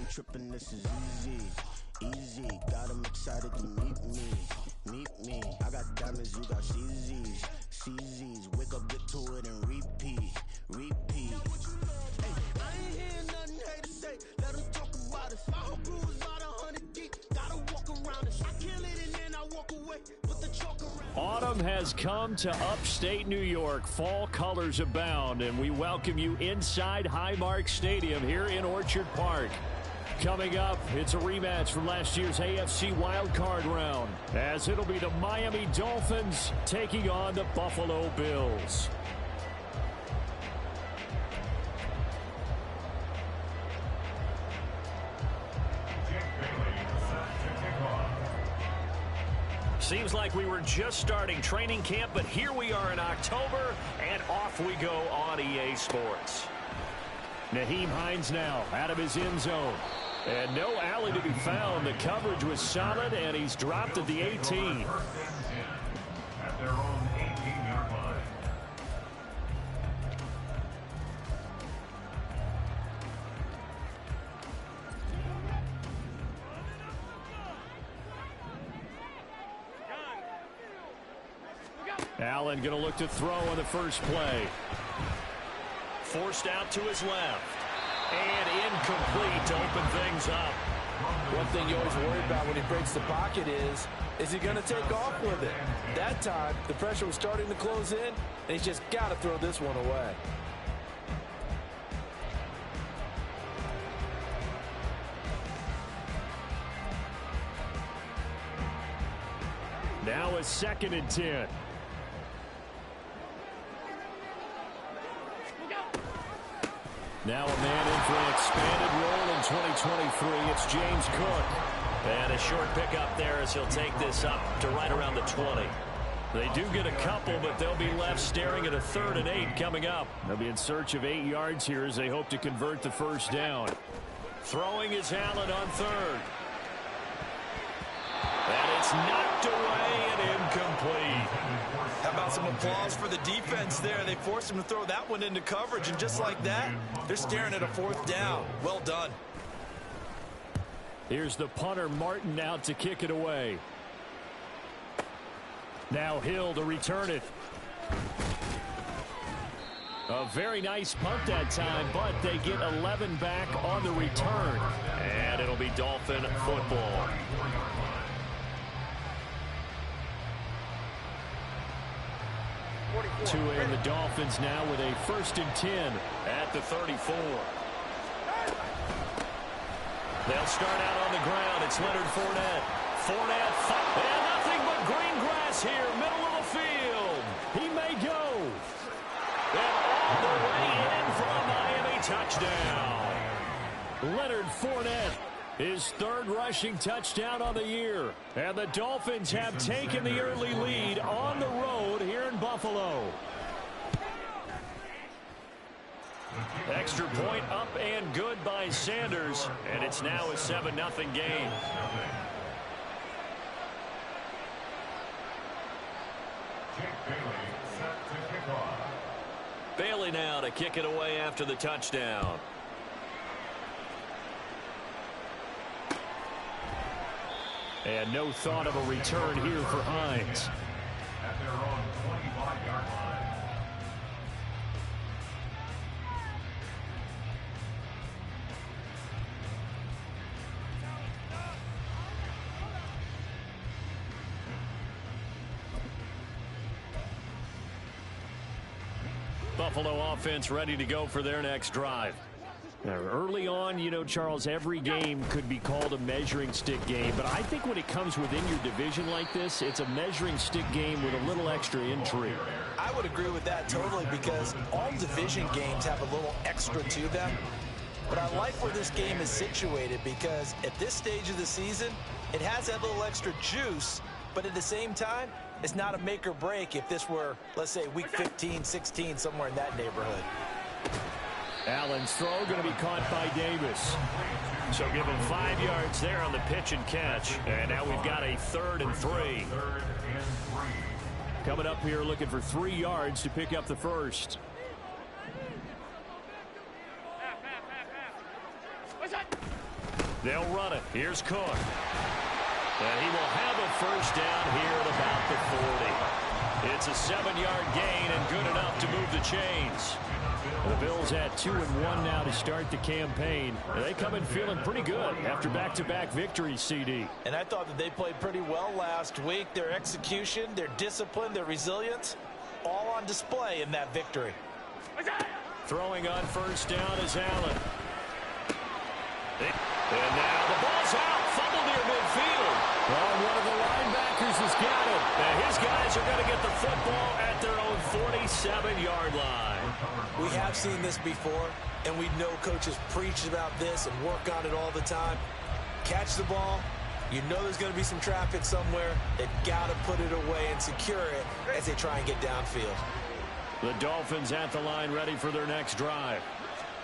ain't tripping, this is easy. Easy, got them excited to meet me. Meet me, I got diamonds, you got CZs. CZs, wake up, get to it, and repeat. Repeat. Hey, I ain't hearing nothing hate to say. Let them talk about us. My whole crew is about 100 deep. Gotta walk around us. I kill it and then I walk away with the chalk around. Autumn has come to upstate New York. Fall colors abound, and we welcome you inside Highmark Stadium here in Orchard Park. Coming up, it's a rematch from last year's AFC wildcard round, as it'll be the Miami Dolphins taking on the Buffalo Bills. Seems like we were just starting training camp, but here we are in October, and off we go on EA Sports. Naheem Hines now out of his end zone. And no alley to be found. The coverage was solid, and he's dropped at the 18. At their own 18-yard line. Allen going to look to throw on the first play. Forced out to his left. And incomplete to open things up. One thing you always worry about when he breaks the pocket is he going to take off with it? That time, the pressure was starting to close in, and he's just got to throw this one away. Now a 2nd and 10. Now a man in for an expanded role in 2023. It's James Cook. And a short pickup there as he'll take this up to right around the 20. They do get a couple, but they'll be left staring at a 3rd and 8 coming up. They'll be in search of 8 yards here as they hope to convert the first down. Throwing is Allen on 3rd. And it's knocked away and incomplete. How about some applause for the defense there? They forced him to throw that one into coverage, and just like that, they're staring at a 4th down. Well done. Here's the punter, Martin, out to kick it away. Now Hill to return it. A very nice punt that time, but they get 11 back on the return. And it'll be Dolphin football. Tua and the Dolphins now with a 1st and 10 at the 34. They'll start out on the ground. It's Leonard Fournette. Fournette, and nothing but green grass here, middle of the field. He may go. And all the way in for a Miami touchdown. Leonard Fournette, his 3rd rushing touchdown on the year. And the Dolphins have taken the early lead on the road here in Buffalo. Extra point up and good by Sanders. And it's now a 7-0 game. Bailey now to kick it away after the touchdown. And no thought of a return here for Hines. At their own 25-yard line. Buffalo offense ready to go for their next drive. Now, early on, you know, Charles, every game could be called a measuring stick game, but I think when it comes within your division like this, it's a measuring stick game with a little extra intrigue. I would agree with that totally, because all division games have a little extra to them. But I like where this game is situated, because at this stage of the season, it has that little extra juice, but at the same time, it's not a make or break if this were, let's say, week 15, 16, somewhere in that neighborhood. Allen's throw going to be caught by Davis. So give him 5 yards there on the pitch and catch. And now we've got a 3rd and 3. Coming up here looking for 3 yards to pick up the first. They'll run it. Here's Cook. And he will have a first down here at about the 40. It's a 7-yard gain and good enough to move the chains. The Bills at 2-1 now to start the campaign. They come in feeling pretty good after back-to-back victories, CD. And I thought that they played pretty well last week. Their execution, their discipline, their resilience, all on display in that victory. Throwing on first down is Allen. And now the ball's out. Fumble near midfield. Well, one of the linebackers has got it. And his guys are going to get the football at their own 47-yard line. We have seen this before, and we know coaches preach about this and work on it all the time. Catch the ball. You know there's going to be some traffic somewhere. They've got to put it away and secure it as they try and get downfield. The Dolphins at the line ready for their next drive.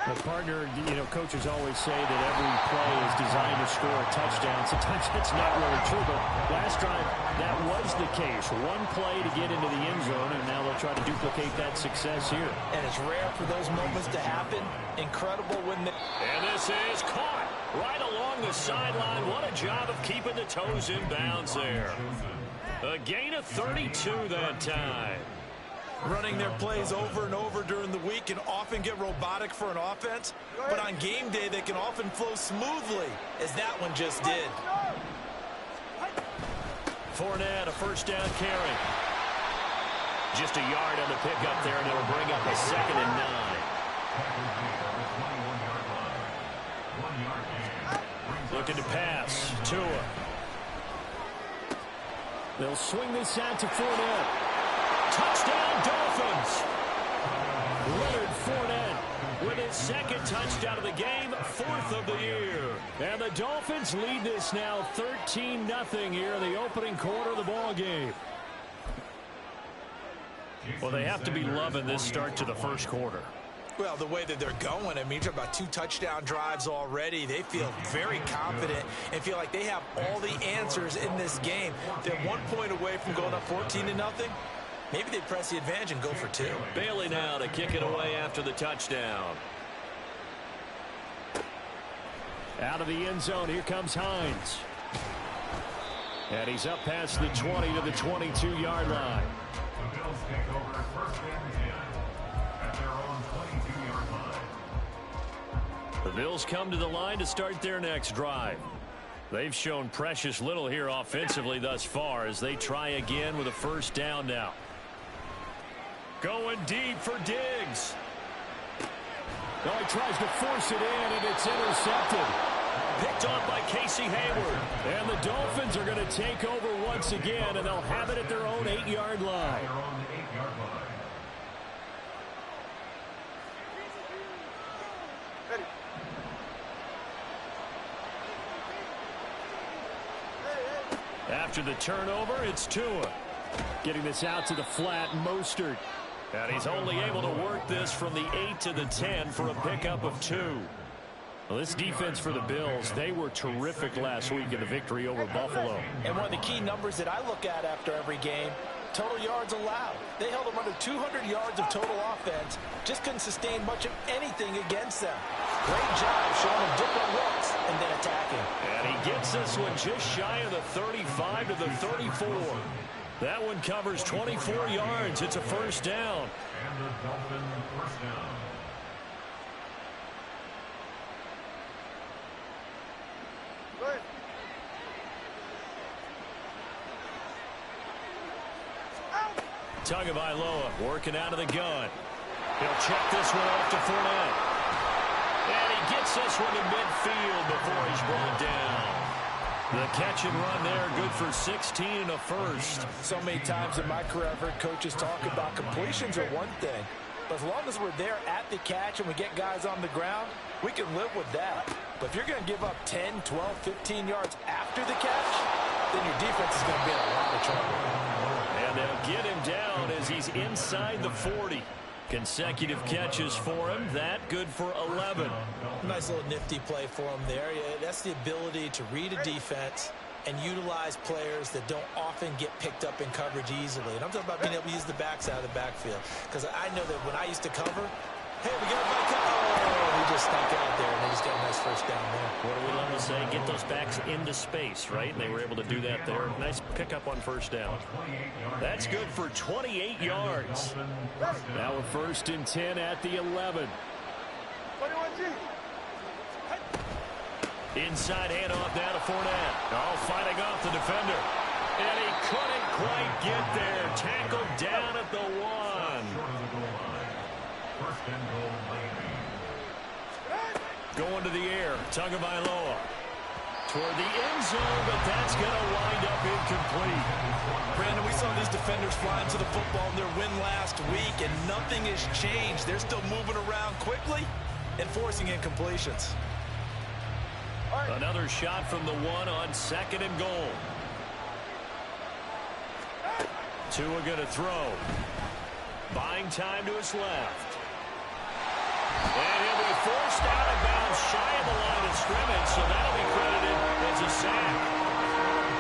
Well, partner, coaches always say that every play is designed to score a touchdown. Sometimes that's not really true, but last drive, that was the case. One play to get into the end zone, and now they'll try to duplicate that success here. And it's rare for those moments to happen. Incredible when they... And this is caught right along the sideline. What a job of keeping the toes in bounds there. A gain of 32 that time. Running their plays over and over during the week can often get robotic for an offense, but on game day they can often flow smoothly, as that one just did. Fournette, a first down carry. Just a yard on the pickup there, and it'll bring up a 2nd and 9. Looking to pass. Tua. They'll swing this out to Fournette. Touchdown, Dolphins! Leonard Fournette with his 2nd touchdown of the game, 4th of the year. And the Dolphins lead this now 13-0 here in the opening quarter of the ball game. Well, they have to be loving this start to the first quarter. Well, the way that they're going, I mean, you're talking about 2 touchdown drives already. They feel very confident and feel like they have all the answers in this game. They're 1 point away from going up 14-0. Maybe they press the advantage and go for 2. Bailey now to kick it away after the touchdown. Out of the end zone, here comes Hines. And he's up past the 20 to the 22-yard line. The Bills take over first and 10 at their own 22-yard line. The Bills come to the line to start their next drive. They've shown precious little here offensively thus far as they try again with a first down now. Going deep for Diggs. Oh, he tries to force it in, and it's intercepted. Picked off by Casey Hayward. And the Dolphins are going to take over once again, and they'll have it at their own 8-yard line. Their own 8-yard line. After the turnover, it's Tua. Getting this out to the flat, Mostert. And he's only able to work this from the 8 to the 10 for a pickup of 2. Well, this defense for the Bills, they were terrific last week in the victory over Buffalo. And one of the key numbers that I look at after every game, total yards allowed. They held them under 200 yards of total offense. Just couldn't sustain much of anything against them. Great job showing them different looks and then attacking. And he gets this one just shy of the 35 to the 34. That one covers 24 yards. It's a first down. And the Dolphins first down. Tagovailoa working out of the gun. He'll check this one off to Fournette. And he gets this one to midfield before he's brought down. The catch and run there, good for 16 and a first. So many times in my career I've heard coaches talk about completions are one thing. But as long as we're there at the catch and we get guys on the ground, we can live with that. But if you're going to give up 10, 12, 15 yards after the catch, then your defense is going to be in a lot of trouble. And they'll get him down as he's inside the 40. Consecutive catches for him. That good for 11. Nice little nifty play for him there. Yeah, that's the ability to read a defense and utilize players that don't often get picked up in coverage easily. And I'm talking about being able to use the backside of the backfield. Because I know that when I used to cover, hey, we got a back. Oh, he just snuck out there, and they just got a nice first down there. What do we love to say? Get those backs into space, right? And they were able to do that there. Nice pickup on first down. That's good for 28 yards. Now a 1st and 10 at the 11. Inside handoff down to Fournette. Oh, fighting off the defender. And he couldn't quite get there. Tackled down at the 1. Going to the air. Tagovailoa. Toward the end zone, but that's going to wind up incomplete. Brandon, we saw these defenders flying to the football in their win last week, and nothing has changed. They're still moving around quickly and forcing incompletions. Another shot from the 1 on 2nd and goal. Tua going to throw. Buying time to his left. And he'll be forced out of bounds shy of the line of scrimmage, so that'll be credited as a sack.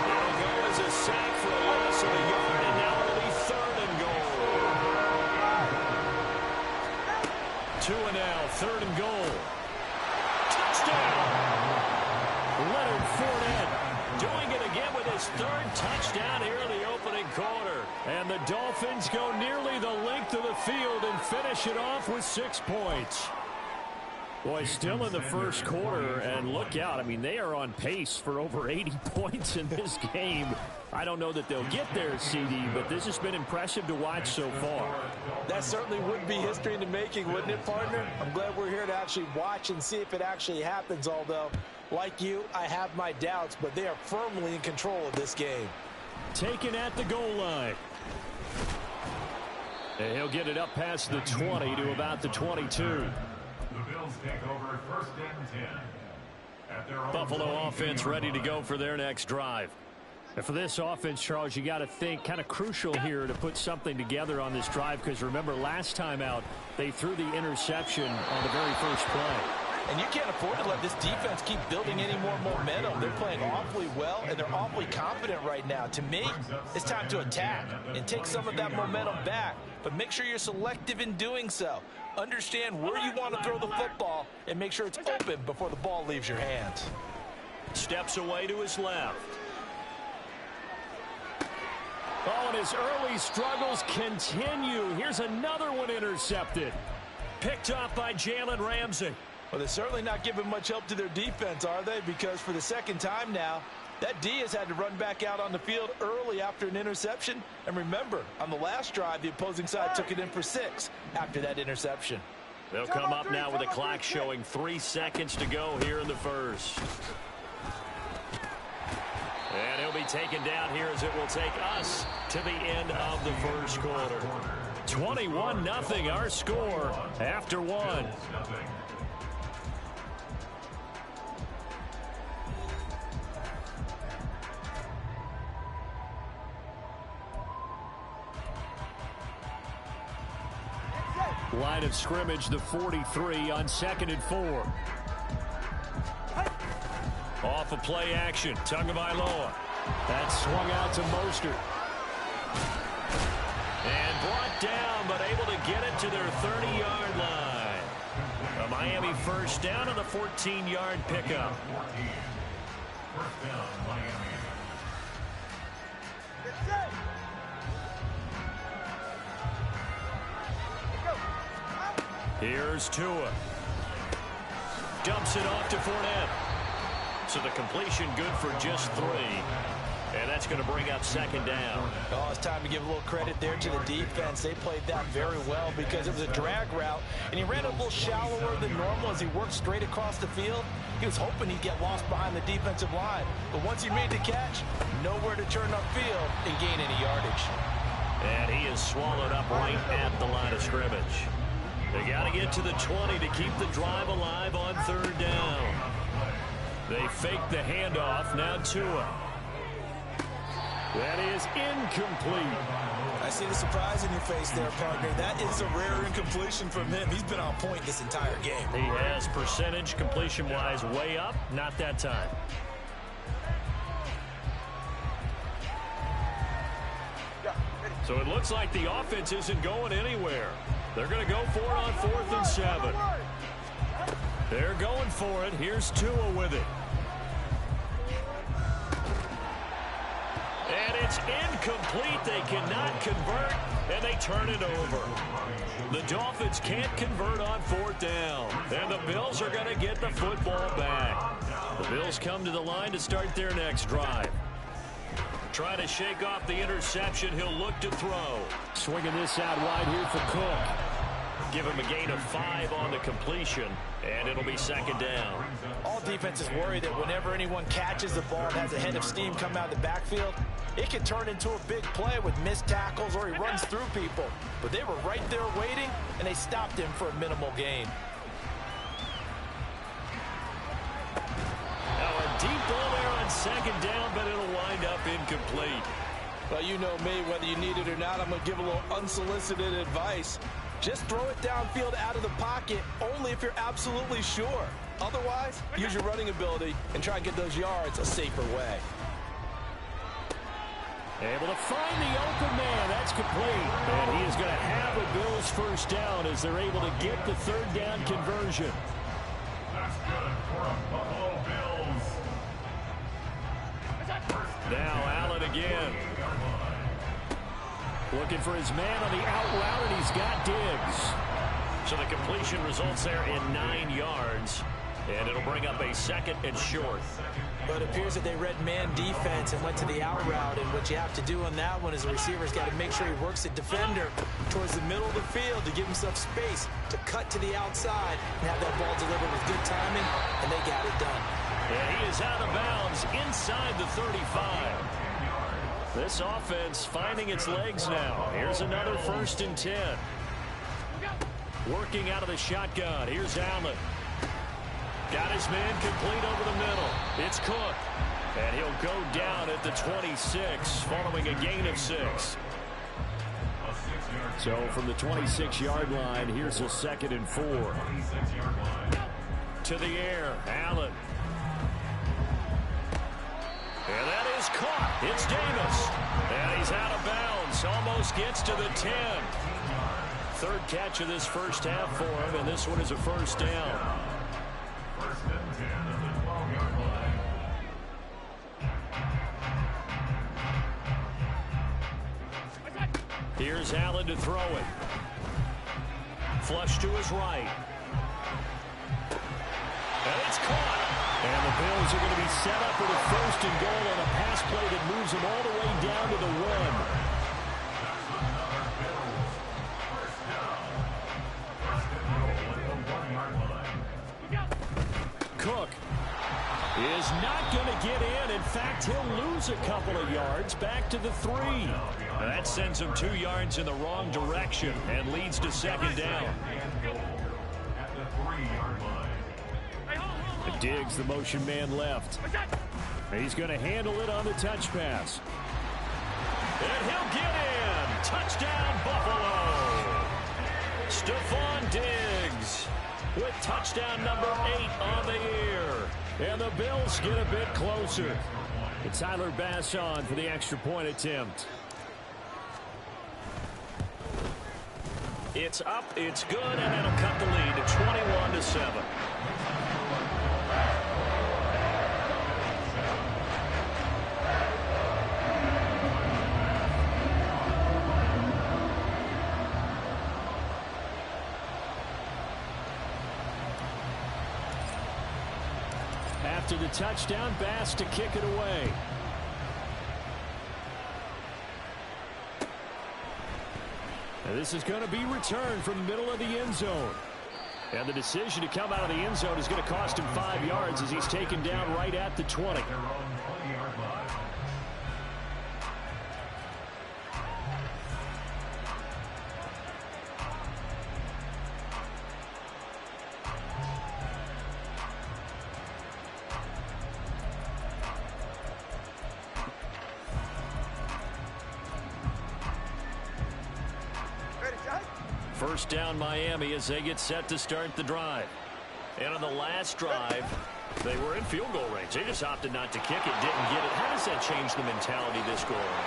It'll go as a sack for a loss of a yard, and now it'll be 3rd and goal. Tua now, 3rd and goal. Touchdown! Leonard Fournette doing it again with his 3rd touchdown here in the opening quarter. And the Dolphins go nearly the length of the field and finish it off with 6 points. Boy, still in the first quarter, and look out. I mean, they are on pace for over 80 points in this game. I don't know that they'll get there, CD, but this has been impressive to watch so far. That certainly would be history in the making, wouldn't it, partner? I'm glad we're here to actually watch and see if it actually happens, although, like you, I have my doubts, but they are firmly in control of this game. Taken at the goal line. And he'll get it up past the 20 to about the 22. The Bills take over 1st and 10. At their own Buffalo offense ready to go for their next drive. And for this offense, Charles, you got to think kind of crucial here to put something together on this drive, because remember last time out they threw the interception on the very first play. And you can't afford to let this defense keep building any more momentum. They're playing awfully well, and they're awfully confident right now. To me, it's time to attack and take some of that momentum back. But make sure you're selective in doing so. Understand where you want to throw the football and make sure it's open before the ball leaves your hands. Steps away to his left. Oh, and his early struggles continue. Here's another one intercepted. Picked off by Jalen Ramsey. Well, they're certainly not giving much help to their defense, are they? Because for the 2nd time now, that D has had to run back out on the field early after an interception. And remember, on the last drive, the opposing side took it in for 6 after that interception. They'll come up now with a clock showing 3 seconds to go here in the first. And he'll be taken down here as it will take us to the end of the first quarter. 21-0 our score after 1. Line of scrimmage, the 43 on 2nd and 4. Off of play action, Tagovailoa. That's swung out to Mostert. And brought down, but able to get it to their 30-yard line. A Miami first down on the 14-yard pickup. First down, Miami. Here's Tua. Dumps it off to Fournette. So the completion good for just 3. And that's going to bring up 2nd down. Oh, it's time to give a little credit there to the defense. They played that very well because it was a drag route, and he ran a little shallower than normal as he worked straight across the field. He was hoping he'd get lost behind the defensive line. But once he made the catch, nowhere to turn upfield and gain any yardage. And he is swallowed up right at the line of scrimmage. They got to get to the 20 to keep the drive alive on 3rd down. They fake the handoff. Now Tua. That is incomplete. I see the surprise in your face there, partner. That is a rare incompletion from him. He's been on point this entire game. He has percentage completion-wise way up. Not that time. So it looks like the offense isn't going anywhere. They're going to go for it on 4th and 7. They're going for it. Here's Tua with it. And it's incomplete. They cannot convert, and they turn it over. The Dolphins can't convert on 4th down, and the Bills are going to get the football back. The Bills come to the line to start their next drive. Trying to shake off the interception. He'll look to throw. Swinging this out wide here for Cook. Give him a gain of 5 on the completion, and it'll be 2nd down. All defenses worry that whenever anyone catches the ball and has a head of steam come out of the backfield, it can turn into a big play with missed tackles or he runs through people. But they were right there waiting, and they stopped him for a minimal gain. Now a deep ball there on 2nd down, but it'll wind up incomplete. Well, you know me, whether you need it or not, I'm going to give a little unsolicited advice. Just throw it downfield out of the pocket only if you're absolutely sure. Otherwise, use your running ability and try and get those yards a safer way. Able to find the open man. That's complete. And he is going to have a Bills 1st down as they're able to get the 3rd down conversion. That's good for a Buffalo Bills. Now Allen again. Looking for his man on the out route, and he's got Diggs. So the completion results there in 9 yards, and it'll bring up a 2nd and short. But it appears that they read man defense and went to the out route, and what you have to do on that one is the receiver's got to make sure he works the defender towards the middle of the field to give himself space to cut to the outside and have that ball delivered with good timing, and they got it done. And he is out of bounds inside the 35. This offense finding its legs now. Here's another 1st and 10. Working out of the shotgun. Here's Allen. Got his man complete over the middle. It's Cook. And he'll go down at the 26 following a gain of 6. So from the 26-yard line, here's a 2nd and 4. To the air, Allen. And that is caught. It's Davis. And he's out of bounds. Almost gets to the 10. 3rd catch of this 1st half for him, and this one is a 1st down. 1st and 10 at the 12-yard line. Here's Allen to throw it. Flush to his right. And it's caught. And the Bills are going to be set up with a 1st and goal on a pass play that moves them all the way down to the 1. Cook is not going to get in. In fact, he'll lose a couple of yards back to the 3. That sends him 2 yards in the wrong direction and leads to 2nd down. At the 3-yard line. Diggs, the motion man left. He's going to handle it on the touch pass. And he'll get in. Touchdown, Buffalo. Stephon Diggs with touchdown number 8 on the year. And the Bills get a bit closer. It's Tyler Bass on for the extra point attempt. It's up, it's good, and that'll cut the lead to 21-7. After the touchdown, Bass to kick it away. And this is going to be returned from the middle of the end zone. And the decision to come out of the end zone is going to cost him 5 yards as he's taken down right at the 20. Their own 20-yard line. First down Miami as they get set to start the drive. And on the last drive, they were in field goal range. They just opted not to kick it, didn't get it. How does that change the mentality this go around?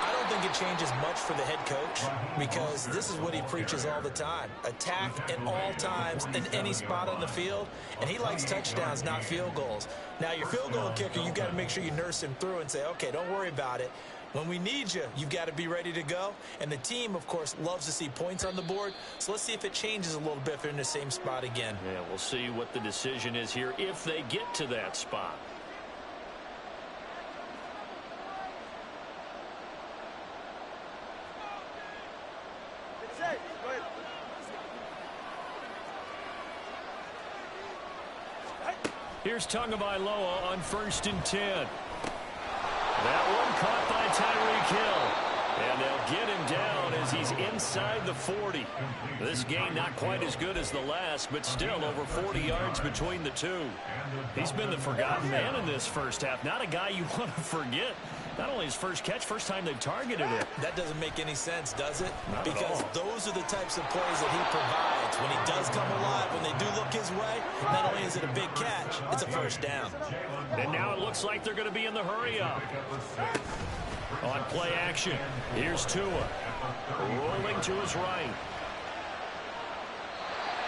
I don't don't think it changes much for the head coach because this is what he preaches all the time. Attack at all times in any spot on the field, and he likes touchdowns, not field goals. Now, your field goal kicker, you've got to make sure you nurse him through and say, okay, don't worry about it. When we need you, you've got to be ready to go. And the team, of course, loves to see points on the board. So let's see if it changes a little bit if they're in the same spot again. Yeah, we'll see what the decision is here if they get to that spot. Here's Tagovailoa on 1st and 10. That one caught by Tyreek Hill. And they'll get him down as he's inside the 40. This game not quite as good as the last, but still over 40 yards between the two. He's been the forgotten man in this first half. Not a guy you want to forget. Not only his first catch, first time they've targeted it. That doesn't make any sense, does it? Not because those are the types of plays that he provides. When he does come alive, when they do look his way, not only is it a big catch, it's a first down. And now it looks like they're going to be in the hurry-up. On play action, here's Tua. Rolling to his right.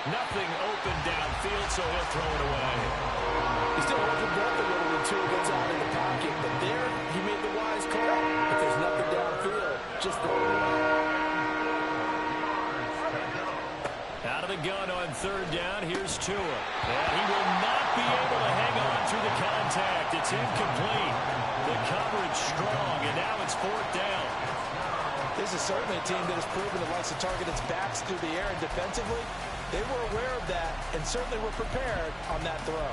Nothing open downfield, so he'll throw it away. He's still holding breath a little when Tua gets out in the pocket, but there he made the wise call. If there's nothing downfield, just throw it away. Out of the gun on 3rd down, here's Tua. And he will not be able to hang on through the contact. It's incomplete. The coverage strong, and now it's 4th down. This is certainly a team that has proven it likes to target its backs through the air, and defensively, they were aware of that and certainly were prepared on that throw.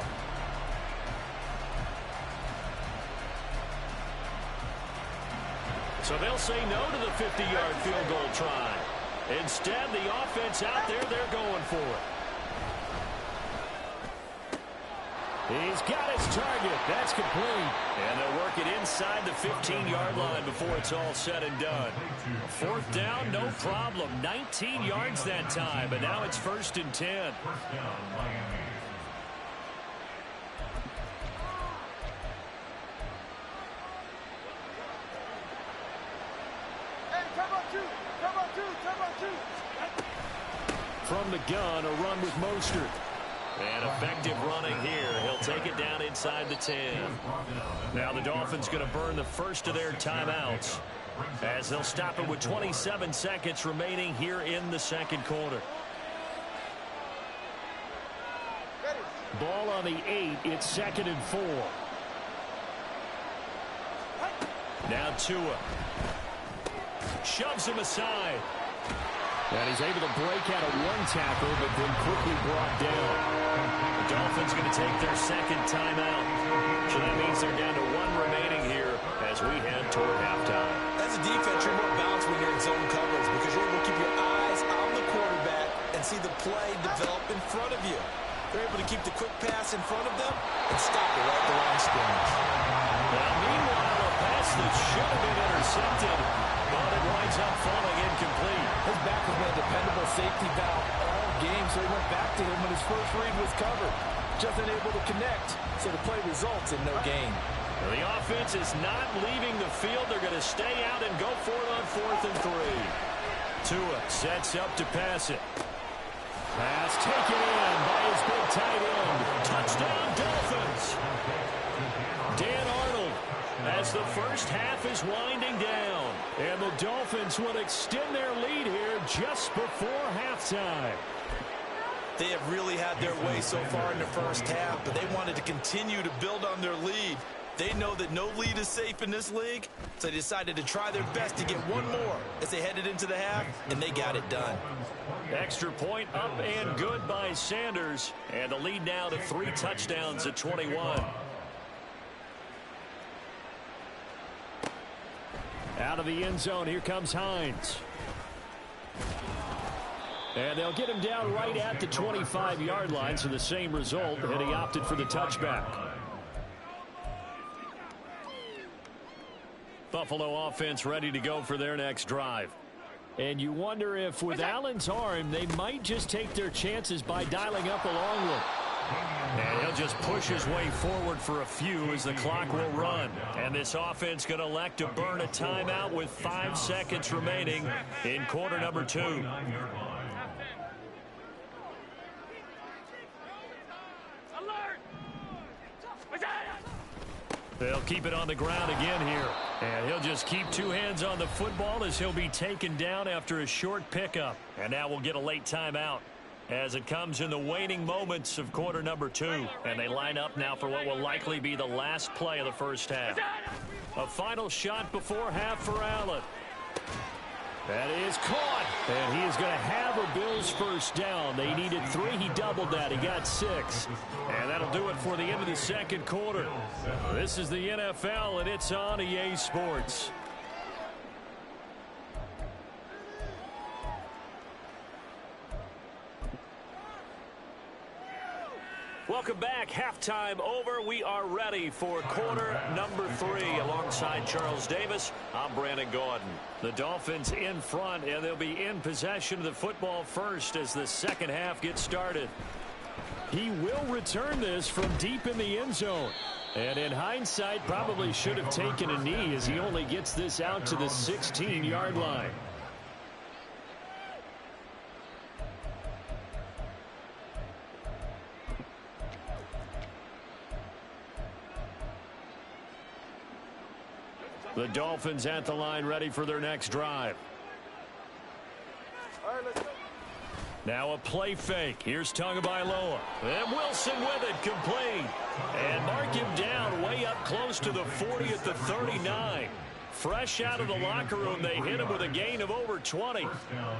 So they'll say no to the 50-yard field goal try. Instead, the offense out there, they're going for it. He's got his target. That's complete. And they'll work it inside the 15-yard line before it's all said and done. 4th down, no problem. 19 yards that time, but now it's 1st and 10. From the gun, a run with Mostert. And effective running here. He'll take it down inside the 10. Now the Dolphins going to burn the first of their timeouts as they'll stop it with 27 seconds remaining here in the second quarter. Ball on the 8. It's 2nd and 4. Now Tua. Shoves him aside. And he's able to break out of one tackle, but then quickly brought down. The Dolphins going to take their second timeout. So that means they're down to 1 remaining here as we head toward halftime. As a defense, you're more balanced when you're in zone coverage because you're able to keep your eyes on the quarterback and see the play develop in front of you. They're able to keep the quick pass in front of them and stop it right at the line of scrimmage. Now, meanwhile, a pass that should have been intercepted, but it winds up falling incomplete. His back has been a dependable safety valve all game, so he went back to him when his first read was covered. Just unable to connect, so the play results in no gain. Well, the offense is not leaving the field. They're going to stay out and go for it on 4th and 3. Tua sets up to pass it. Pass taken in by his big tight end. Touchdown, Dolphins. Dan Arnold as the first half is winding down. And the Dolphins will extend their lead here just before halftime. They have really had their way so far in the first half, but they wanted to continue to build on their lead. They know that no lead is safe in this league, so they decided to try their best to get one more as they headed into the half, and they got it done. Extra point up and good by Sanders, and the lead now to 3 touchdowns at 21. Out of the end zone, here comes Hines. And they'll get him down right at the 25-yard line, so the same result, and he opted for the touchback. Buffalo offense ready to go for their next drive. And you wonder if with Allen's arm, they might just take their chances by dialing up a long one. And he'll just push his way forward for a few as the clock will run. And this offense going to elect to burn a timeout with 5 seconds remaining in quarter number 2. They'll keep it on the ground again here. And he'll just keep 2 hands on the football as he'll be taken down after a short pickup. And now we'll get a late timeout as it comes in the waning moments of quarter number 2. And they line up now for what will likely be the last play of the first half. A final shot before half for Allen. That is caught. And he is going to have a Bills first down. They needed 3. He doubled that. He got 6. And that'll do it for the end of the second quarter. This is the NFL, and it's on EA Sports. Welcome back. Halftime over. We are ready for quarter number 3. Alongside Charles Davis, I'm Brandon Gaudin. The Dolphins in front, and they'll be in possession of the football first as the second half gets started. He will return this from deep in the end zone. And in hindsight, probably should have taken a knee as he only gets this out to the 16-yard line. The Dolphins at the line ready for their next drive. Now a play fake. Here's Tagovailoa. And Wilson with it, complete. And mark him down way up close to the 40 at the 39. Fresh out of the locker room, they hit him with a gain of over 20.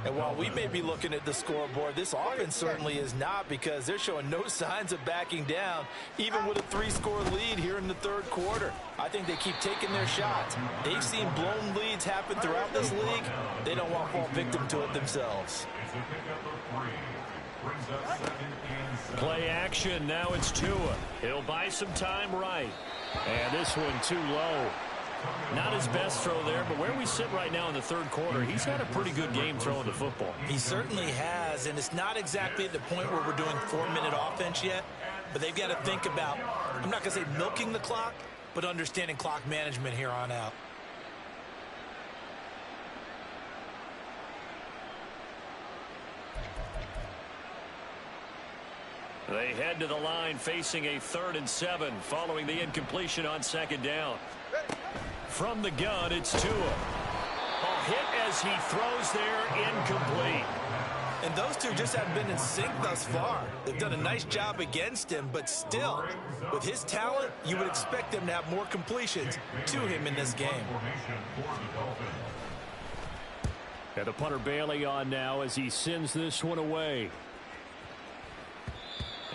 And while we may be looking at the scoreboard, this offense certainly is not, because they're showing no signs of backing down, even with a 3-score lead here in the third quarter. I think they keep taking their shots. They've seen blown leads happen throughout this league. They don't want to fall victim to it themselves. Play action. Now it's Tua. He'll buy some time right. And this one too low. Not his best throw there, but where we sit right now in the third quarter, he's had a pretty good game throwing the football. He certainly has, and it's not exactly at the point where we're doing 4-minute offense yet, but they've got to think about, I'm not going to say milking the clock, but understanding clock management here on out. They head to the line facing a 3rd and 7 following the incompletion on second down. From the gun, it's Tua. A hit as he throws there, incomplete. And those two just haven't been in sync thus far. They've done a nice job against him, but still, with his talent, you would expect them to have more completions to him in this game. And the punter Bailey on now as he sends this one away.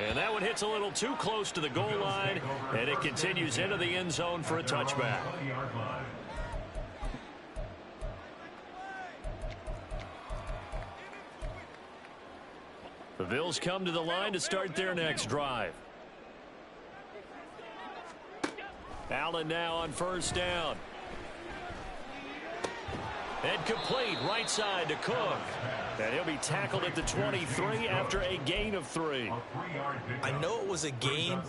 And that one hits a little too close to the goal line, and it continues into the end zone for a touchback. The Bills come to the line to start their next drive. Allen now on first down. And complete right side to Cook. And he'll be tackled at the 23 after a gain of 3. I know it was a gain,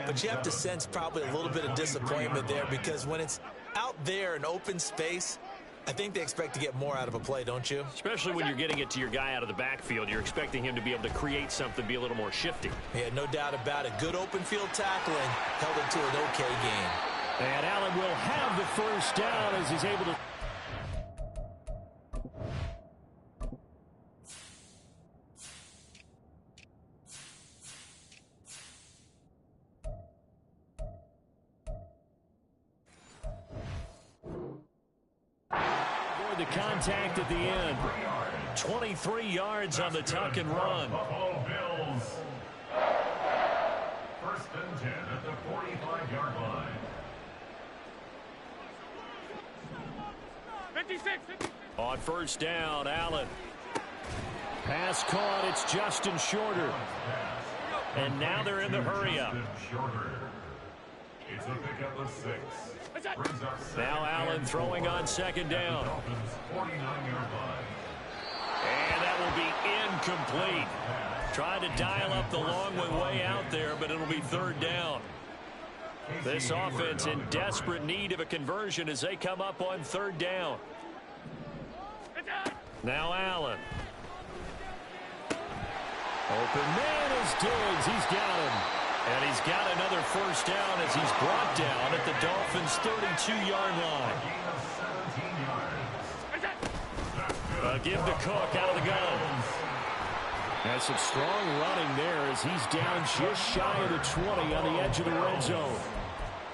but you have to sense probably a little bit of disappointment there, because when it's out there in open space, I think they expect to get more out of a play, don't you? Especially when you're getting it to your guy out of the backfield. You're expecting him to be able to create something, be a little more shifty. Yeah, no doubt about it. Good open field tackling held it to an okay gain. And Allen will have the first down as he's able to... the contact at the end. 23 yards on the tuck and run. Buffalo Bills. 1st and 10 at the 45-yard line. 56. On first down, Allen. Pass caught. It's Justin Shorter. And now they're in the hurry-up. It's a pickup of 6. Now Allen throwing on second down. 49-yard line. And that will be incomplete. Trying to dial up the long way out there, but it'll be third down. This offense in desperate need of a conversion as they come up on third down. Now Allen. Open man is Diggs. He's got him. And he's got another first down as he's brought down at the Dolphins' 32-yard line. Give to Cook out of the gun. Has some strong running there as he's down just shy of the 20 on the edge of the red zone.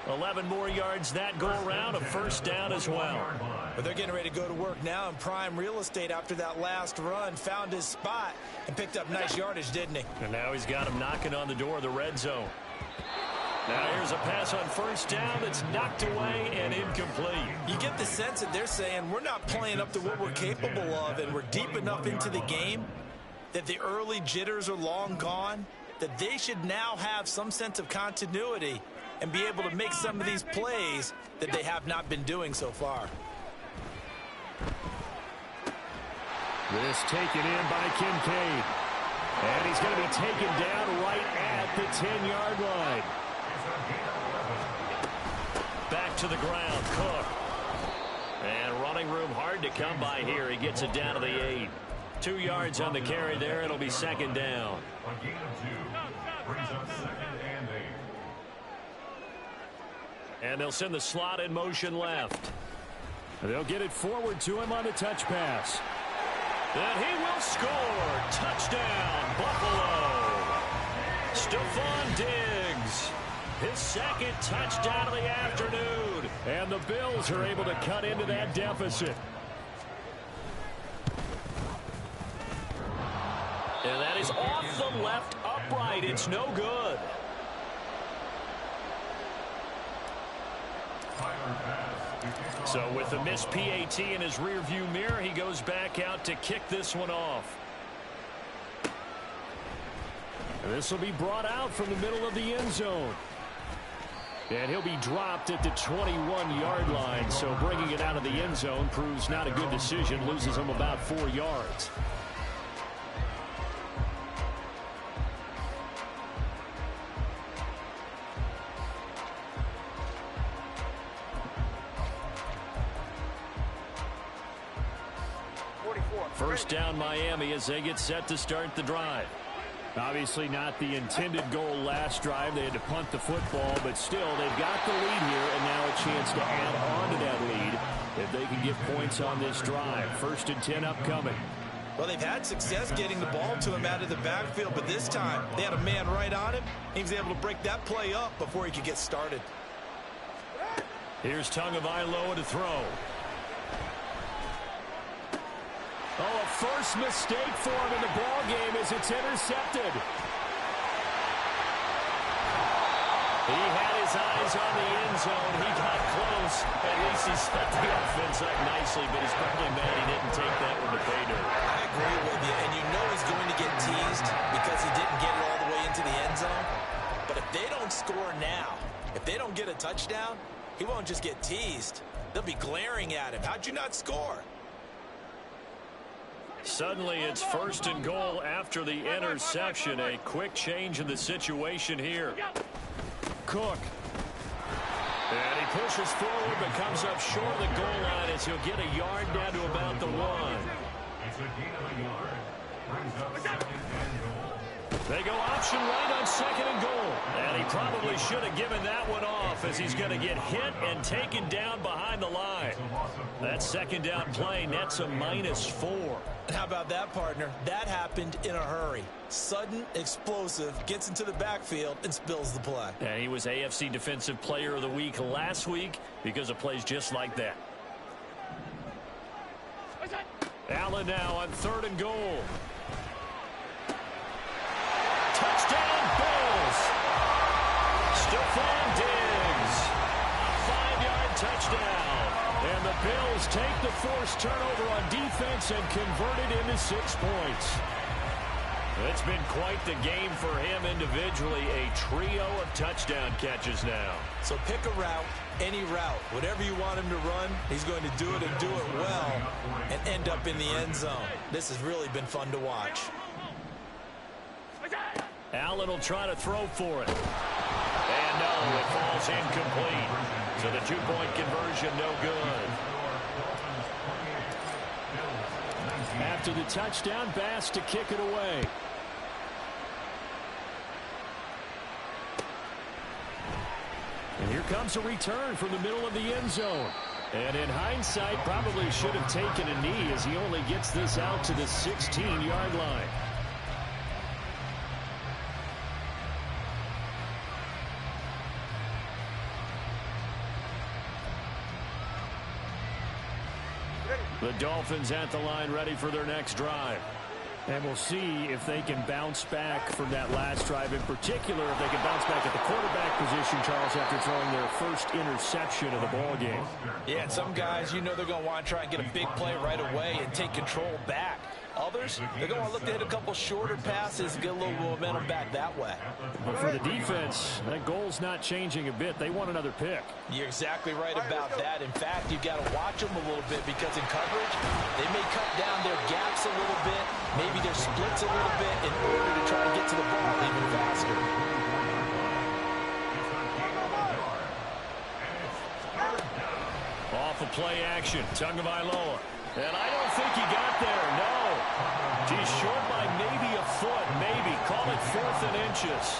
11 more yards that go around, a first down as well. But they're getting ready to go to work now in prime real estate after that last run. Found his spot and picked up nice yardage, didn't he? And now he's got him knocking on the door of the red zone. Now here's a pass on first down that's knocked away and incomplete. You get the sense that they're saying we're not playing up to what we're capable of, and we're deep enough into the game that the early jitters are long gone, that they should now have some sense of continuity and be able to make some of these plays that they have not been doing so far. This taken in by Kincaid. And he's going to be taken down right at the 10-yard line. Back to the ground, Cook. And running room hard to come by here. He gets it down to the 8. 2 yards on the carry there. It'll be second down. A gain of 2 brings up 2nd and 8. And they'll send the slot in motion left. They'll get it forward to him on the touch pass. And he will score. Touchdown, Buffalo. Stephon Diggs. His second touchdown of the afternoon. And the Bills are able to cut into that deficit. And that is off the left upright. It's no good. So with the missed PAT in his rearview mirror, he goes back out to kick this one off. This will be brought out from the middle of the end zone. And he'll be dropped at the 21-yard line. So bringing it out of the end zone proves not a good decision. Loses him about 4 yards. First down Miami as they get set to start the drive. Obviously not the intended goal last drive. They had to punt the football, but still they've got the lead here and now a chance to add on to that lead if they can get points on this drive. 1st and 10 upcoming. Well, they've had success getting the ball to him out of the backfield, but this time they had a man right on him. He was able to break that play up before he could get started. Here's Tagovailoa to throw. Oh, a first mistake for him in the ball game as it's intercepted. He had his eyes on the end zone. He got close. At least he set the offense up nicely, but he's probably mad he didn't take that one to pay dirt. I agree with you, and you know he's going to get teased because he didn't get it all the way into the end zone. But if they don't score now, if they don't get a touchdown, he won't just get teased. They'll be glaring at him. How'd you not score? Suddenly it's 1st and goal after the interception. A quick change in the situation here. Cook. And he pushes forward but comes up short of the goal line as he'll get a yard down to about the 1. It's a gain of a yard. Brings up 2nd and goal. They go option right on 2nd and goal. And he probably should have given that one off as he's going to get hit and taken down behind the line. That 2nd down play nets a -4. And how about that, partner? That happened in a hurry. Sudden, explosive, gets into the backfield and spills the play. And he was AFC Defensive Player of the Week last week because of plays just like that. Allen now on 3rd and goal. Touchdown, Bills. Stephon Diggs. 5-yard touchdown. And the Bills take the forced turnover on defense and convert it into 6 points. It's been quite the game for him individually. A trio of touchdown catches now. So pick a route, any route. Whatever you want him to run, he's going to do it and do it well and end up in the end zone. This has really been fun to watch. Allen will try to throw for it. And no, it falls incomplete. So the two-point conversion, no good. After the touchdown, Bass to kick it away. And here comes a return from the middle of the end zone. And in hindsight, probably should have taken a knee as he only gets this out to the 16-yard line. The Dolphins at the line ready for their next drive. And we'll see if they can bounce back from that last drive, in particular if they can bounce back at the quarterback position, Charles, after throwing their first interception of the ball game. Yeah, and some guys, you know they're going to want to try and get a big play right away and take control back. Others, they're going to look to hit a couple shorter passes and get a little momentum back that way. But for the defense, that goal's not changing a bit. They want another pick. You're exactly right about that. In fact, you've got to watch them a little bit because in coverage, they may cut down their gaps a little bit, maybe their splits a little bit in order to try to get to the ball even faster. Off of play action, Tagovailoa. And I don't think he got there, no. He's short by maybe a foot, maybe. Call it 4th and inches.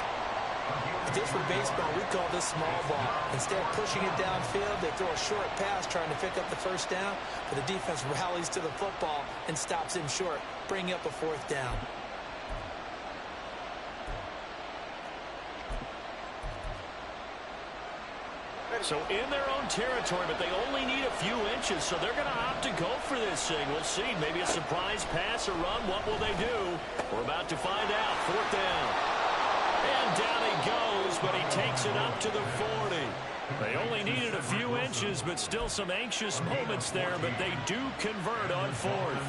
This with baseball, we call this small ball. Instead of pushing it downfield, they throw a short pass trying to pick up the first down, but the defense rallies to the football and stops him short, bringing up a 4th down. So in their own territory, but they only need a few inches, so they're going to opt to go for this thing. We'll see. Maybe a surprise pass or run. What will they do? We're about to find out. 4th down. And down he goes, but he takes it up to the 40. They only needed a few inches, but still some anxious moments there, but they do convert on 4th.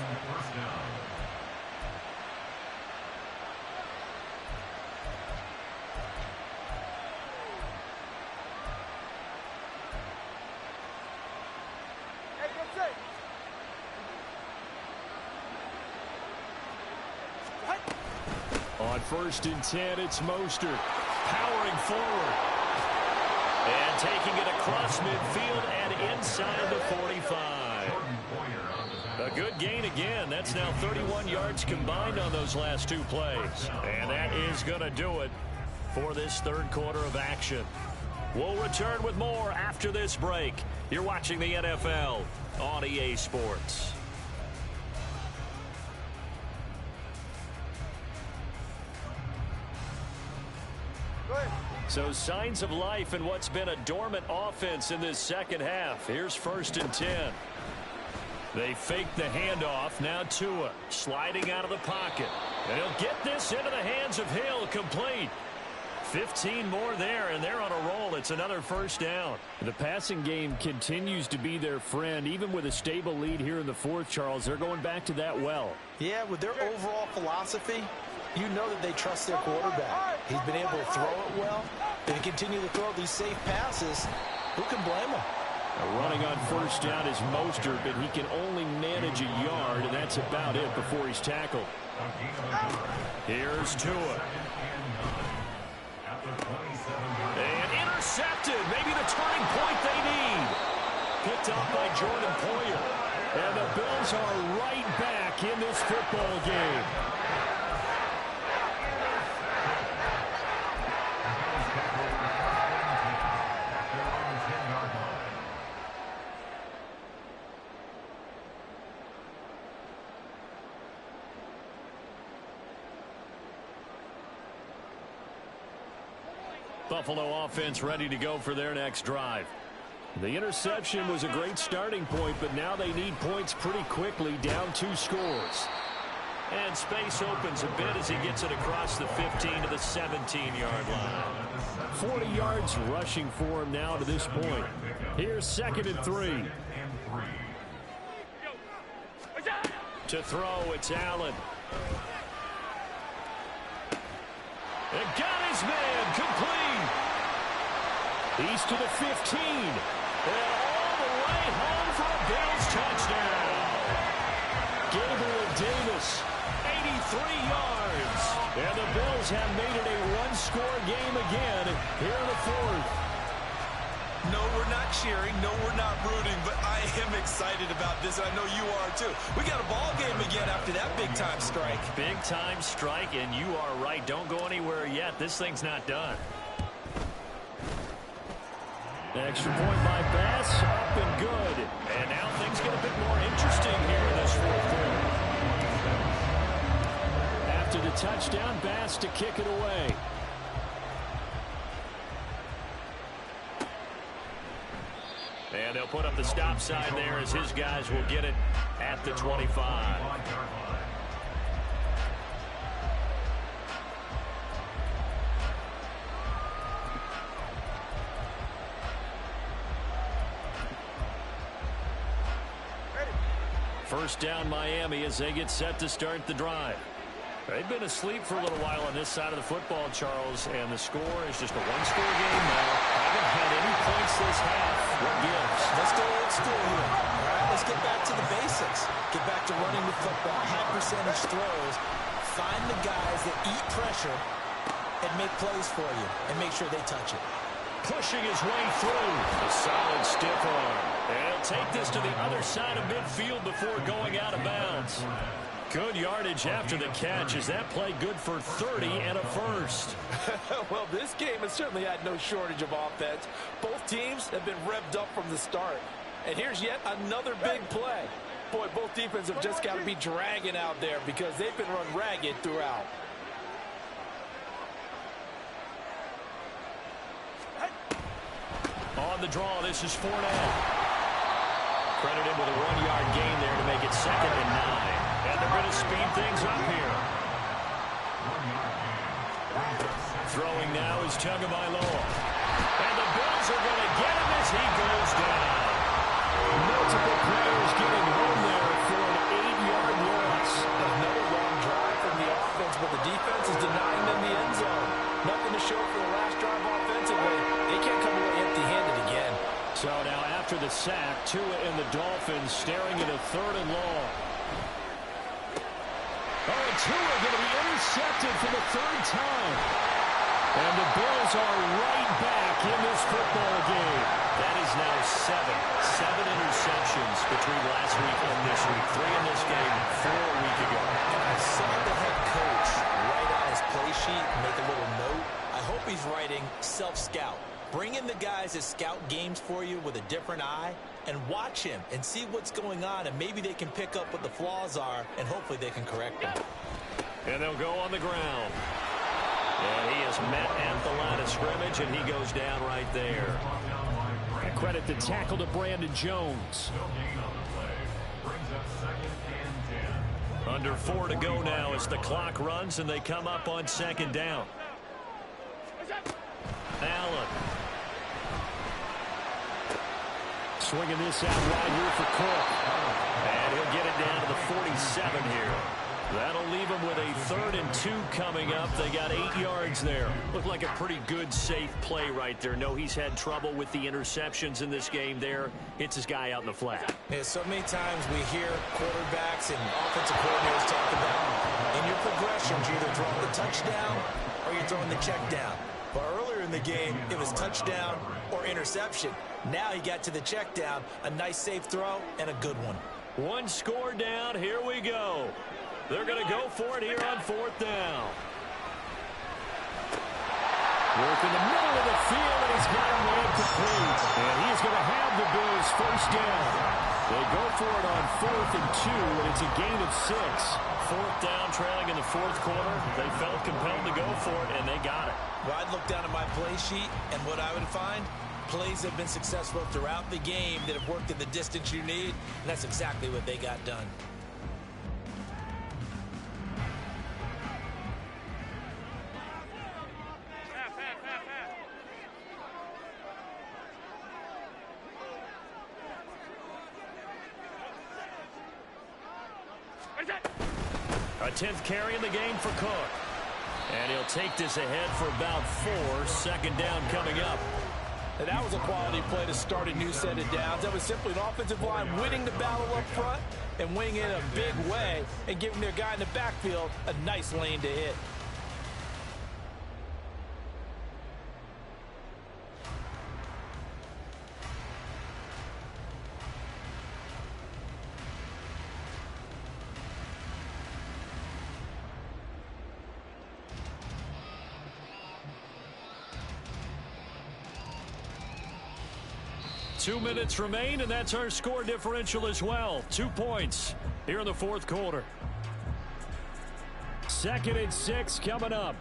On 1st and 10, it's Mostert powering forward. And taking it across midfield and inside the 45. A good gain again. That's now 31 yards combined on those last 2 plays. And that is going to do it for this 3rd quarter of action. We'll return with more after this break. You're watching the NFL on EA Sports. So signs of life in what's been a dormant offense in this second half. Here's 1st and 10. They fake the handoff. Now Tua sliding out of the pocket. And he'll get this into the hands of Hill, complete. 15 more there, and they're on a roll. It's another 1st down. The passing game continues to be their friend. Even with a stable lead here in the 4th, Charles, they're going back to that well. Yeah, with their overall philosophy, you know that they trust their quarterback. He's been able to throw it well. They continue to throw these safe passes. Who can blame him? Running on 1st down is Mostert, but he can only manage a yard, and that's about it before he's tackled. Here's Tua. And intercepted. Maybe the turning point they need. Picked up by Jordan Poyer. And the Bills are right back in this football game. Buffalo offense ready to go for their next drive. The interception was a great starting point, but now they need points pretty quickly, down 2 scores. And space opens a bit as he gets it across the 15 to the 17-yard line. 40 yards rushing for him now to this point. Here's 2nd and 3. To throw, it's Allen. And got his man, complete. He's to the 15. And all the way home for a Bills touchdown. Gabriel Davis, 83 yards. And the Bills have made it a one-score game again here in the fourth. No, we're not cheering. No, we're not rooting, but I am excited about this, and I know you are too. We got a ball game again after that big-time strike. Big-time strike, and you are right. Don't go anywhere yet. This thing's not done. Extra point by Bass, up and good. And now things get a bit more interesting here in this fourth quarter. After the touchdown, Bass to kick it away. And they'll put up the stop sign there as his guys will get it at the 25. First down Miami as they get set to start the drive. They've been asleep for a little while on this side of the football, Charles, and the score is just a one-score game now. Haven't had any points this half. What gives? Let's go old school here. All right, let's get back to the basics. Get back to running the football, high percentage throws. Find the guys that eat pressure and make plays for you and make sure they touch it. Pushing his way through. A solid stiff arm. And he'll take this to the other side of midfield before going out of bounds. Good yardage after the catch. Is that play good for 30 and a first? Well, this game has certainly had no shortage of offense. Both teams have been revved up from the start. And here's yet another big play. Boy, both defenses have just got to be dragging out there because they've been run ragged throughout. On the draw, this is Fournette. Credited with a 1-yard gain there to make it 2nd and 9. And they're going to speed things up here. Throwing now is Tagovailoa. And the Bills are going to get him as he goes down. Multiple players getting home there for an 8-yard loss. Another long drive from the offense, but the defense is denying them the end zone. Nothing to show for the last drive offensively. They can't come away empty-handed again. So now after the sack, Tua and the Dolphins staring at a 3rd and long. Oh, and Tua going to be intercepted for the 3rd time. And the Bills are right back in this football game. That is now 7 interceptions between last week and this week. 3 in this game, 4 a week ago. I saw the head coach write on his play sheet, make a little note. I hope he's writing self-scout. Bring in the guys that scout games for you with a different eye and watch him and see what's going on, and maybe they can pick up what the flaws are, and hopefully they can correct them. And they'll go on the ground. And he is met at the line of scrimmage, and he goes down right there. And credit the tackle to Brandon Jones. Under 4 to go now as the clock runs, and they come up on 2nd down. Allen. Swinging this out wide here for Cook. And he'll get it down to the 47 here. That'll leave them with a 3rd and 2 coming up. They got 8 yards there. Looked like a pretty good, safe play right there. No, he's had trouble with the interceptions in this game there. Hits his guy out in the flat. Yeah, so many times we hear quarterbacks and offensive coordinators talk about in your progressions, you're either throwing the touchdown or you're throwing the check down. But earlier in the game, it was touchdown or interception. Now he got to the check down, a nice safe throw, and a good one. 1 score down. Here we go. They're going to go for it here on 4th down. Work in the middle of the field, and he's got him incomplete. And he's going to have the Bills 1st down. They go for it on 4th and 2, and it's a gain of 6. 4th down, trailing in the 4th quarter. They felt compelled to go for it, and they got it. Well, I'd look down at my play sheet, and what I would find, plays have been successful throughout the game that have worked at the distance you need, and that's exactly what they got done. A 10th carry in the game for Cook. And he'll take this ahead for about 4. 2nd down coming up. And that was a quality play to start a new set of downs. That was simply an offensive line winning the battle up front and winning in a big way and giving their guy in the backfield a nice lane to hit. 2 minutes remain, and that's our score differential as well. 2 points here in the fourth quarter. 2nd and 6 coming up.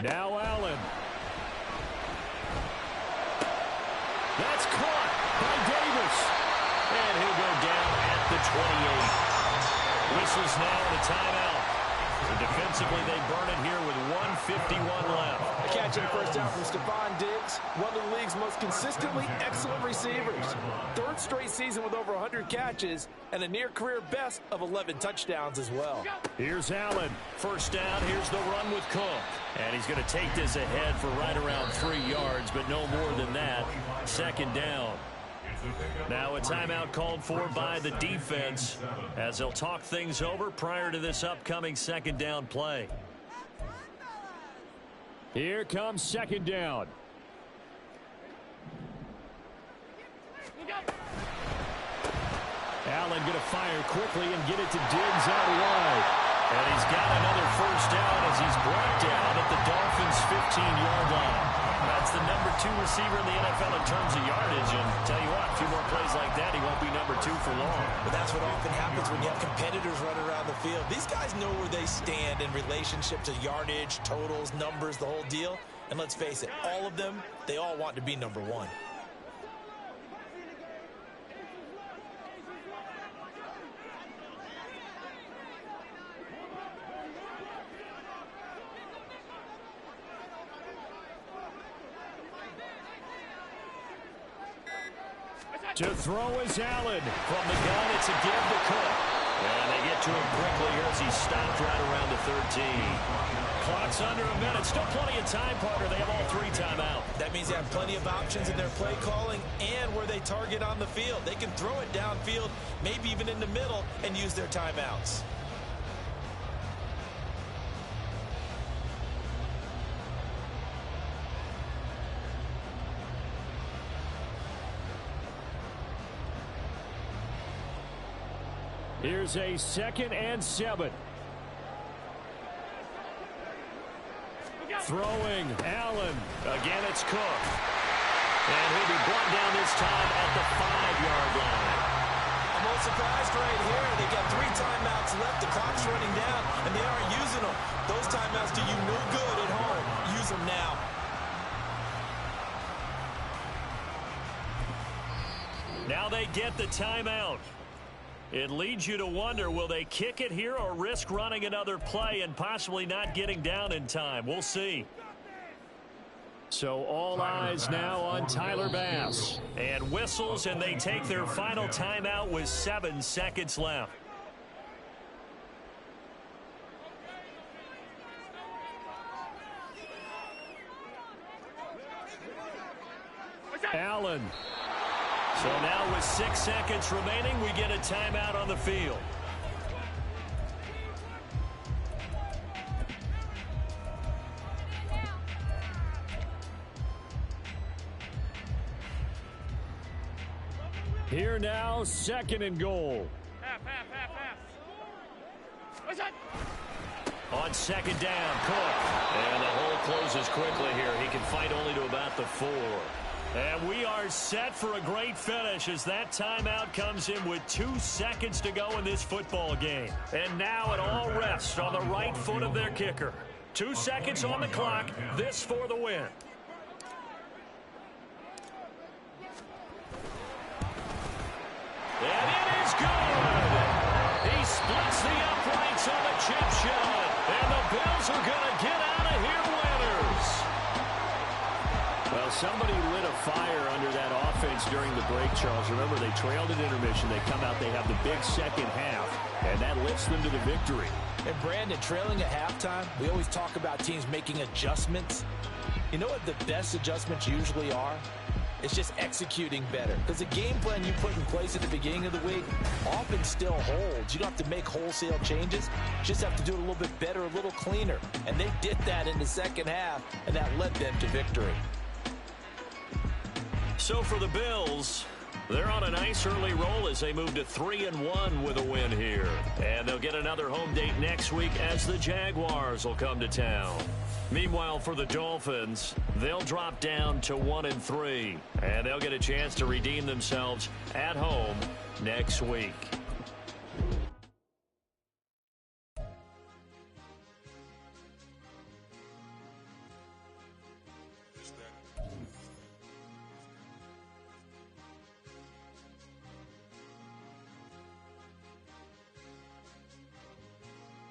Now Allen. That's caught by Davis. And he'll go down at the 28. Whistles now and a timeout. And defensively, they burn it here with 1:51 left. A catch in the first down from Stephon Diggs, one of the league's most consistently excellent receivers. 3rd straight season with over 100 catches and a near-career best of 11 touchdowns as well. Here's Allen. First down. Here's the run with Cook. And he's going to take this ahead for right around 3 yards, but no more than that. 2nd down. Now a timeout called for by the defense as they'll talk things over prior to this upcoming 2nd down play. Here comes 2nd down. Allen going to fire quickly and get it to Diggs out wide. And he's got another first down as he's brought down at the Dolphins' 15-yard line. That's the number 2 receiver in the NFL in terms of yardage. And tell you what, a few more plays like that, he won't be number 2 for long. But that's what often happens when you have competitors running around the field. These guys know where they stand in relationship to yardage, totals, numbers, the whole deal. And let's face it, all of them, they all want to be number 1. To throw is Allen. From the gun, it's a give to Cook. And they get to him quickly here as he stopped right around the 13. Clock's under a minute. Still plenty of time, partner. They have all 3 timeouts. That means they have plenty of options in their play calling and where they target on the field. They can throw it downfield, maybe even in the middle, and use their timeouts. Here's a 2nd and 7. Throwing, Allen. Again, it's Cook. And he'll be brought down this time at the 5-yard line. I'm a little surprised right here. They got 3 timeouts left. The clock's running down, and they aren't using them. Those timeouts do you no good at home. Use them now. Now they get the timeout. It leads you to wonder, will they kick it here or risk running another play and possibly not getting down in time? We'll see. So all eyes now on Tyler Bass. And whistles, and they take their final timeout with 7 seconds left. Allen. So now with 6 seconds remaining, we get a timeout on the field. Here now, 2nd and goal. On 2nd down, Cook. And the hole closes quickly here. He can fight only to about the 4. And we are set for a great finish as that timeout comes in with 2 seconds to go in this football game. And now it all rests on the right foot of their kicker. 2 seconds on the clock. This for the win. And it is good. He splits the uprights on the chip shot. And the Bills are going to get out of here winners. Well, somebody lit a fire under that offense during the break, Charles. Remember, they trailed at intermission. They come out, they have the big second half, and that lifts them to the victory. And, Brandon, trailing at halftime, we always talk about teams making adjustments. You know what the best adjustments usually are? It's just executing better. Because the game plan you put in place at the beginning of the week often still holds. You don't have to make wholesale changes. You just have to do it a little bit better, a little cleaner. And they did that in the second half, and that led them to victory. So for the Bills, They're on a nice early roll as they move to 3-1 with a win here. And they'll get another home date next week as the Jaguars will come to town. Meanwhile, for the Dolphins, they'll drop down to 1-3. And they'll get a chance to redeem themselves at home next week.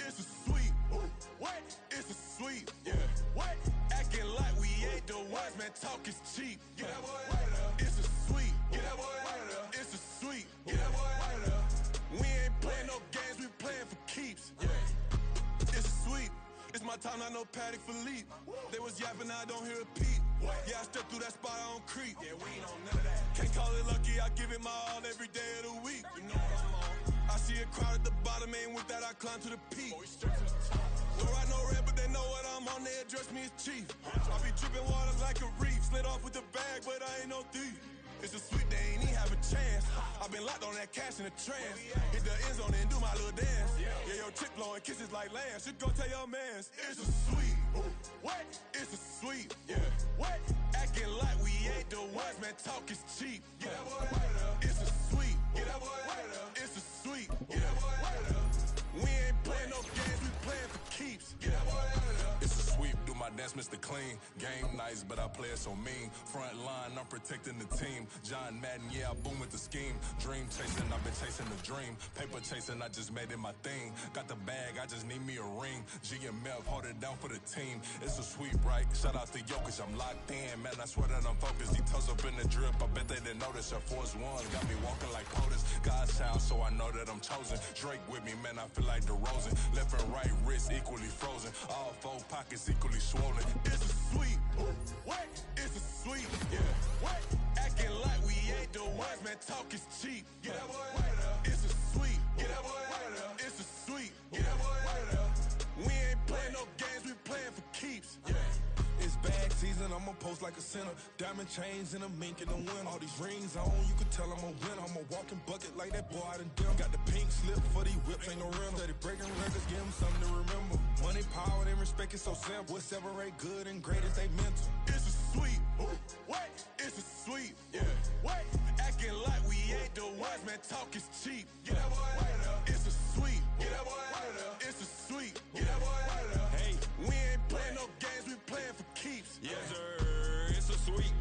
It's a sweep. What? It's a sweep. Yeah. What? Acting like we ain't the ones, man. Talk is cheap. Yeah. It's a sweep. Yeah. It's a sweep. Yeah. We ain't playing no games. We playing for keeps. Yeah. It's a sweep. It's my time, not no Paddock Philippe. They was yapping, I don't hear a peep. Yeah, I step through that spot, I don't creep. Yeah, we ain't on none of that. Can't call it lucky, I give it my all every day of the week. You know what I'm on. I see a crowd at the bottom, and with that I climb to the peak. Don't ride no red, but they know what I'm on, they address me as chief. I be dripping water like a reef, slid off with the bag, but I ain't no thief. It's a sweep, they ain't even have a chance. I been locked on that cash in a trance. Hit the end zone and do my little dance. Yeah, your chick blowing kisses like Lance. Should go tell your mans. It's a sweep. What? It's a sweep. Yeah. What? Acting like we ain't the ones, man. Talk is cheap. Yeah. It's a sweep. It's a sweep. Yeah. We ain't playing no games, we playing for keeps. Yeah. It's a sweep, do my dance, Mr. Clean. Game nice, but I play it so mean. Front line, I'm protecting the team. John Madden, yeah, I boom with the scheme. Dream chasing, I've been chasing the dream. Paper chasing, I just made it my thing. Got the bag, I just need me a ring. GMF, hold it down for the team. It's a sweep, right? Shout out to Jokic, I'm locked in. Man, I swear that I'm focused. He toes up in the drip, I bet they didn't notice. Your force one got me walking like POTUS. God's child, so I know that I'm chosen. Drake with me, man, I feel like DeRozan. Left and right wrist equally frozen. All four pockets equally swollen. It's a sweep. What? It's a sweep. Yeah. What? Acting like we ain't the ones, man. Talk is cheap. Yeah. It's a sweep. It's a sweep. Yeah. We ain't playing no games, we playing for keeps. Yeah. It's bag season, I'ma post like a sinner. Diamond chains and a mink in the winter. All these rings on, you can tell I'm a winner. I'm a walking bucket like that boy out in Denver. Got the pink slip for these whips, ain't no rental. Steady breaking records, give them something to remember. Money, power, and respect is so simple. What separate good and great is they mental. It's a sweep. What? It's a sweep. Yeah. What? Acting like we ain't the ones, man. Talk is cheap. Yeah. It's a sweep. It's a sweep. Yeah. Hey, we ain't playing no games, we playing for keeps. Yes, sir. It's a sweep.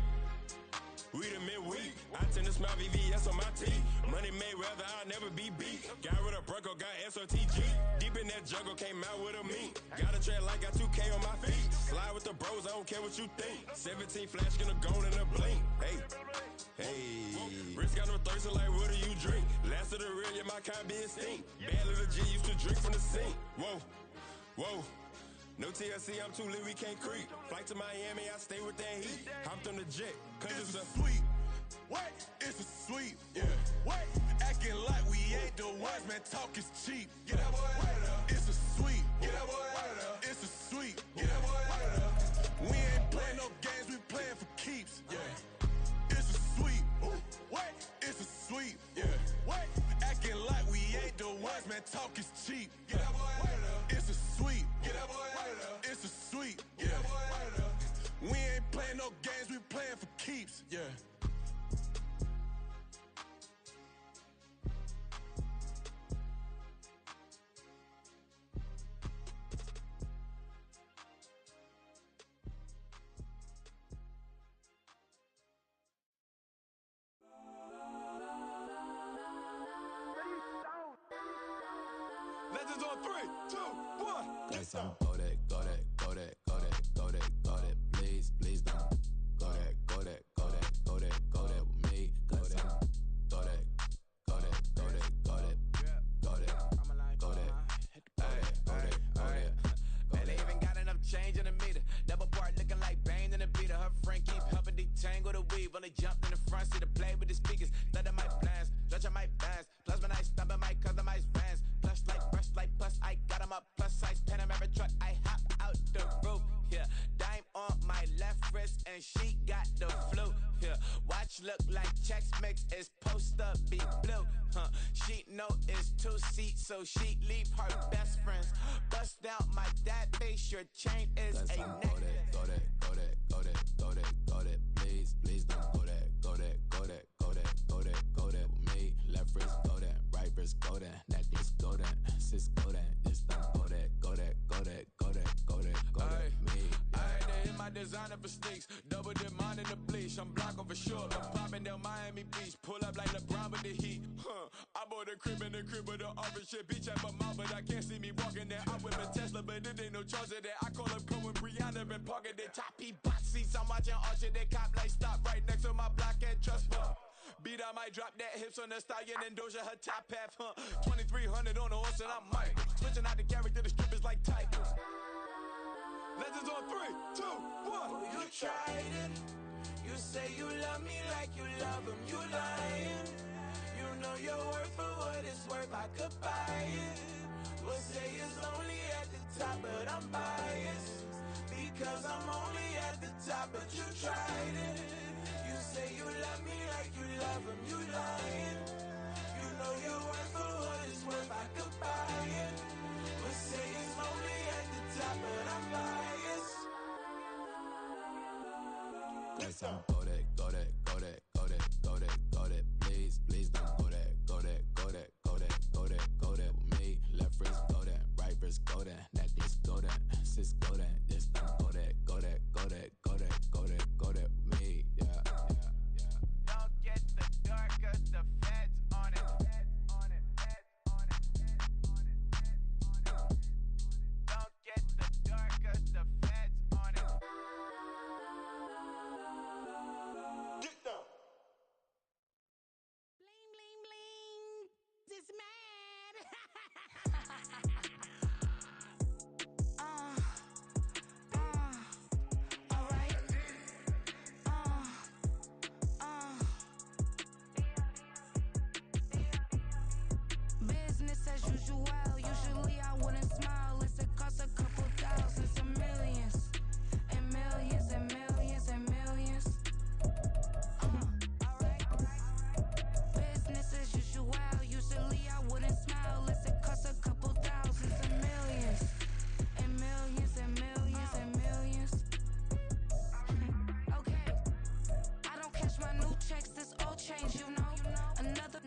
We the midweek. I tend to smile VVS on my teeth. Money made rather I'll never be beat. Got rid of Bronco, got SOTG. Deep in that jungle, came out with a meat. Got a tread like got 2K on my feet. Slide with the bros, I don't care what you think. 17 flash gonna go in a blink. Hey, hey. Wrist got no thirst, like what do you drink? Last of the real, yeah, my kind be a stink. Bad little G used to drink from the sink. Whoa, whoa. No TLC, I'm too lit, we can't creep. Flight to Miami, I stay with that heat. Hopped on the jet, cause it's a sweep. What? It's a sweep. Yeah. What? Acting like we ain't the ones, man. Talk is cheap. Yeah. It's a sweep. It's a sweep. Yeah. We ain't playing no games, we playing for keeps. Yeah. It's a sweep. What? It's a sweep. Yeah. What? Acting like we ain't the ones, man. Talk is cheap. Yeah. It's a sweep. It's a sweep. Yeah. We ain't playing no games, we playing for keeps. Yeah. Legends on 3, 2, 1. Guess I'm go that, go that, go that, go that, go that, go that. Please, please don't go that, go that, go that, go that, go that with me. Go that, go that, go that, go that, go that, go that, go that, go that, go that. They even got enough change in the meter. Double part looking like Bane in the beater. Her friend keep helping detangle the weave. Only jumped in the front seat to play with the speakers. Let them might blast, stretch might dance. Plus when I stump, I might customize fans. Plush like brush like plus I got 'em up plus size pen. I'm every truck I hop out the roof. look like checks mix is post up be blue. She know it's 2 seats, so she leave her best friends. Bust out my dad face, your chain is a necklace. Go that, please don't go that with me. Left wrist go that, right wrist go that, necklace go that, sis go that, just don't go that me. I had to hit my designer for sneaks, double dip mine in the bleach. I'm blocking for sure, I'm popping down Miami Beach, pull up like LeBron with the heat. I bought a crib in the crib with the office shit. Bitch at my mouth, but I can't see me walking there. I whip a Tesla, but it ain't no charge of that. I call up Cohen, Brianna, been parking the top P box seats. I'm watching Archer, they cop like stop right next to my block and trust fund. Beat, I might drop that hips on the stallion and Doja her top half, 2300 on the horse and I'm Michael. Switching out the character, the strippers like titles. Legends on 3, 2, 1. You tried it. You say you love me like you love him. You lying. You know your worth for what it's worth. I could buy it. We'll say it's only at the top, but I'm biased because I'm only at the top. But you tried it. You say you love me like you love him. You lying. You know your worth for what it's worth. I could buy it. We'll say it's only at the top, but I'm biased. Go that, please don't go that with me. Left wrist go that, right wrist go that, necklace go that, sis go that, just don't go that with me. Yeah. Don't get the dark, cause the feds on it. Don't get the dark, cause the feds on it. Get down. Bling, bling, bling. This mad. All right. Business as usual. Usually I wouldn't smile. It's it costs a couple thousands and millions. And millions and millions and millions. Alright. Business as usual. Usually I wouldn't smile. It's it costs a couple thousands and millions. And millions and millions and millions. Okay. I don't catch my new checks, this old change, you know. Another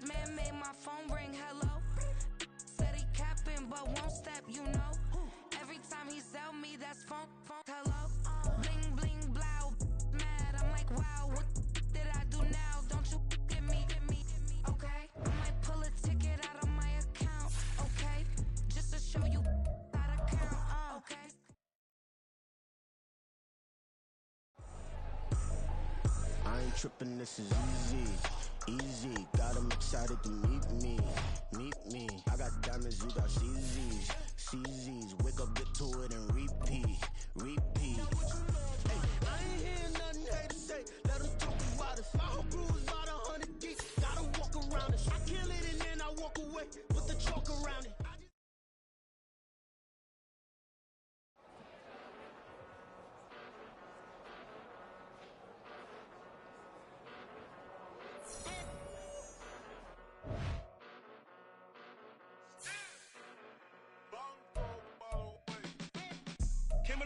man made my phone ring, hello. Said he capping, but won't step, you know. Every time he sell me, that's phone, hello. Bling, bling, blow, mad. I'm like, wow, what did I do now? Don't you get me, okay? I might pull a ticket out of my account, okay? Just to show you how to count, okay? I ain't tripping, this is easy. Got them excited to meet me. I got diamonds, you got CZs. Wake up, get to it and repeat. Hey, I ain't hearing nothing haters say. Let them talk about us. My whole crew is about 100 deep. Gotta walk around us. I kill it and then I walk away with the chalk around it. Came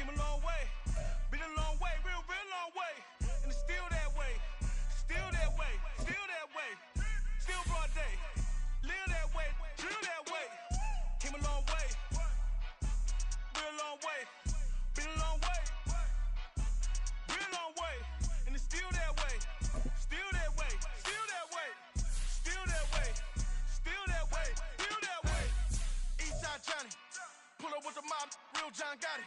a long way. Been a long way, real long way. And it's still that way. Still broad day. Live that way, drill that way. Came a long way. Real long way. Been a long way. Real long way. And it's still that way. Still that way. Eastside Johnny. Pull up with the mob, real John got it.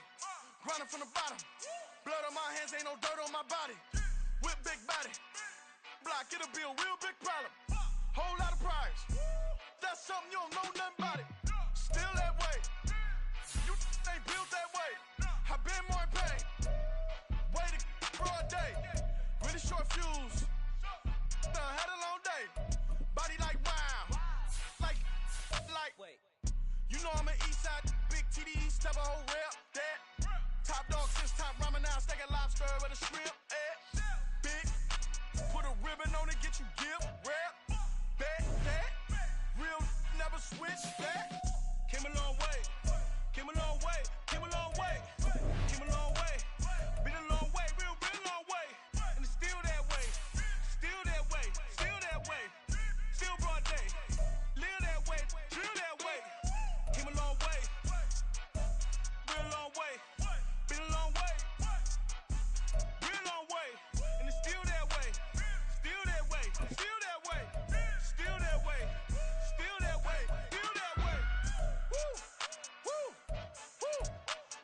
Grinding from the bottom. Blood on my hands, ain't no dirt on my body. Whip big body. Block, get a bill, real big problem. Whole lot of priors. That's something you don't know nothing about it. Still that way. You ain't built that way. I been more in pain. Way to broad day. Really short fuse. Had a long day. Body like wow. Like. Wait. You know I'm an east side big TDE, step a whole rep that. Top dog, 6-top ramen, now steak and lobster with a shrimp. Big, put a ribbon on it, get you gift. Rap, bet, that. Real never switch that. Came a long way, came a long way, came a long way, came a long way. Been a long way, real long way. And it's still that way, still that way, still that way. Still broad day, live that way, drill that way. Came a long way, real long way. Been a long way, real long way. And it's still that way, still that way, still that way, still that way, still that way, still that way. Woo, woo, woo.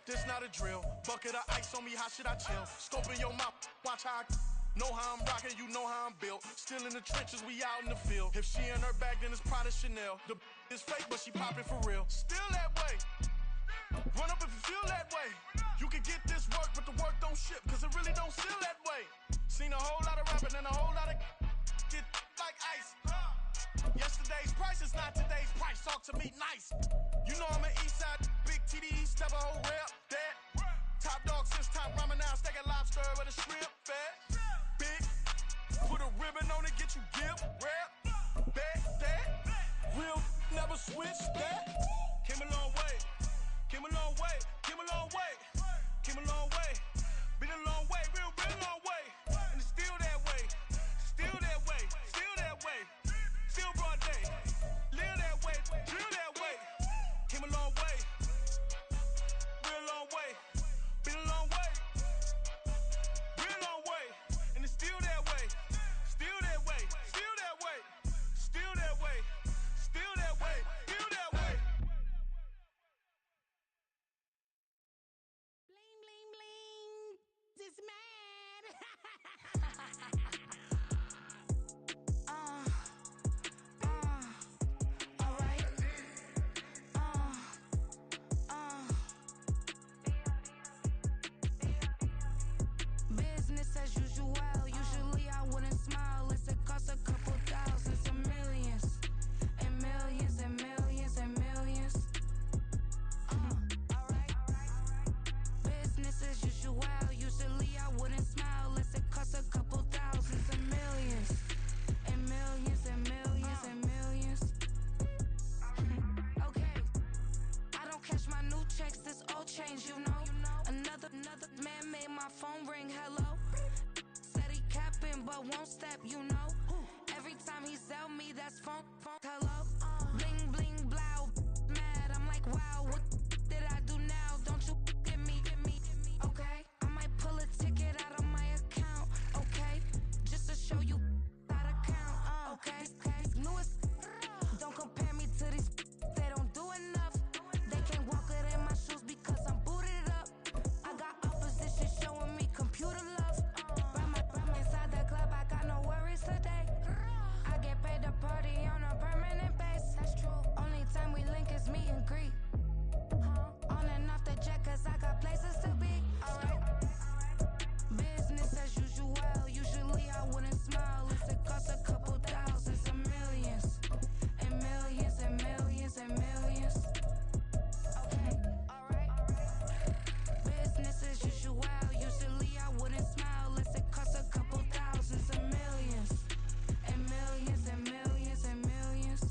This not a drill. Bucket of ice on me, how should I chill? Scope in your mouth, watch how I know how I'm rocking, you know how I'm built. Still in the trenches, we out in the field. If she in her bag, then it's Prada Chanel. The is fake, but she poppin' for real. Still that way. Run up if you feel that way. You can get this work, but the work don't ship, cause it really don't feel that way. Seen a whole lot of rapping and a whole lot of get like ice. Yesterday's price is not today's price. Talk to me nice. You know I'm an east side, big TDE, step a whole rep. That top dog, 6-top ramen, now steak and lobster with a shrimp. Fat, big, put a ribbon on it, get you gift. Rap, bet, that. Real never switch that. Came a long way, came a long way, came a long way, came a long way. Been a long way, real long way. And it's still that way, still that way, still that way. Still broad day, live that way, drill that way. Came a long way, real long way. Been a long way, real long way. And it's still that way, still that way, still that way, still that way, still that way, still that way. Bling, bling, bling. This man. Alright. Business as usual. Usually I wouldn't smile. It's it cost a couple thousands and millions. And millions and millions and millions. Alright. Business as usual. Usually I wouldn't smile. Unless it cost a couple thousands and millions. And millions and millions and millions. Okay. I don't catch my new checks, this old change, you know. Another man made my phone ring, hello. Said he capping, but won't step, you know. Every time he sell me, that's phone, hello. Bling, bling, blow, mad. I'm like, wow, what did I do now? Don't you get me, okay? I might pull a ticket out of my account, okay? Just to show you how to count, okay? Newest, don't compare me to these, they don't do enough. They can't walk it in my shoes because I'm booted up. I got opposition showing me computer love. Bram inside the club, I got no worries today. I get paid to party on a permanent base. That's true. Only time we link is meet and greet. On and off the jet, cause I got places to be. Alright. Business as usual. Usually I wouldn't smile. If it cost a couple thousands and millions. And millions and millions and millions. Okay, alright. Business as usual. Usually I wouldn't smile unless it cost a couple thousands and millions. And millions and millions and millions.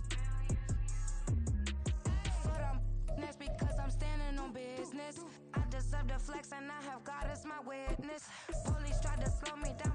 For them, that's because I'm standing on business. I deserve the flex and I have God as my witness. Police tried to slow me down,